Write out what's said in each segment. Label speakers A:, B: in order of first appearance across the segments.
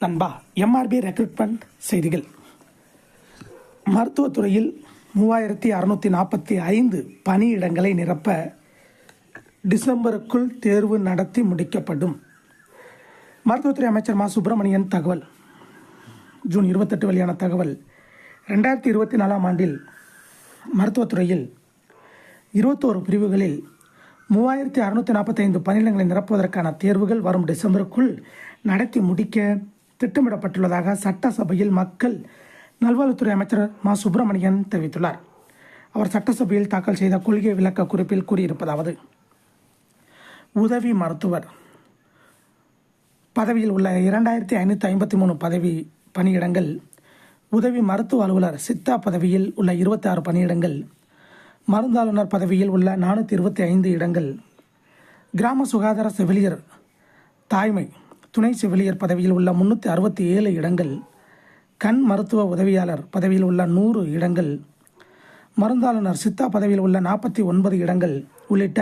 A: நண்பா, MRP recruitment செய்திகள். மருத்துவத்துறையில் 3645 பணியிடங்களை நிரப்ப டிசம்பருக்குள் தேர்வு நடத்தி முடிக்கப்படும். மருத்துவத்துறை அமைச்சர் மா சுப்பிரமணியன் தகவல். ஜூன் 28 வெளியான தகவல். 2024 ஆண்டில் மருத்துவத்துறையில் 21 பிரிவுகளில் 3645 பணியிடங்களை நிரப்புவதற்கான தேர்வுகள் வரும் டிசம்பருக்குள் நடத்தி முடிக்க திட்டமிடப்பட்டுள்ளதாக சட்டசபையில் மக்கள் நல்வாழ்வுத்துறை அமைச்சர் மா சுப்பிரமணியன் தெரிவித்துள்ளார். அவர் சட்டசபையில் தாக்கல் செய்த கொள்கை விளக்க குறிப்பில் கூறியிருப்பதாவது: உதவி மருத்துவர் பதவியில் உள்ள 2553 பதவி பணியிடங்கள், உதவி மருத்துவ அலுவலர் சித்தா பதவியில் உள்ள 26 பணியிடங்கள், மருந்தாளுநர் பதவியில் உள்ள 425 இடங்கள், கிராம சுகாதார செவிலியர் தாய்மை துணை செவிலியர் பதவியில் உள்ள 367 இடங்கள், கண் மருத்துவ உதவியாளர் பதவியில் உள்ள 100 இடங்கள், மருந்தாளுநர் சித்தா பதவியில் உள்ள 49 இடங்கள் உள்ளிட்ட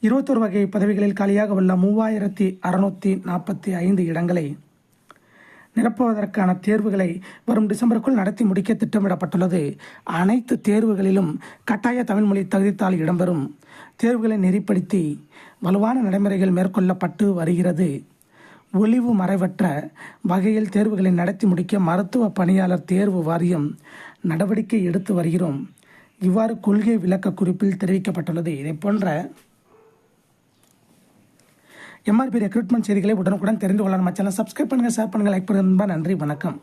A: 21 வகை பதவிகளில் காலியாக உள்ள 3645 இடங்களை நிரப்புவதற்கான தேர்வுகளை வரும் டிசம்பருக்குள் நடத்தி முடிக்க திட்டமிடப்பட்டுள்ளது. அனைத்து தேர்வுகளிலும் கட்டாய தமிழ்மொழி தகுதித்தாள் இடம்பெறும். தேர்வுகளை நெறிப்படுத்தி வலுவான நடைமுறைகள் மேற்கொள்ளப்பட்டு வருகிறது. ஒளிவு மறைவற்ற வகையில் தேர்வுகளை நடத்தி முடிக்க மருத்துவ பணியாளர் தேர்வு வாரியம் நடவடிக்கை எடுத்து வருகிறோம். இவ்வாறு கொள்கை விளக்க குறிப்பில் தெரிவிக்கப்பட்டுள்ளது. இதை போன்ற எம்ஆர்பி ரெக்ரூட்மெண்ட் செய்திகளை உடனுக்குடன் தெரிந்து கொள்ள நம்ம சேனல் சப்ஸ்கிரைப் பண்ணுங்கள், ஷேர் பண்ணுங்கள், லைக் பண்ணுங்கள். நன்றி, வணக்கம்.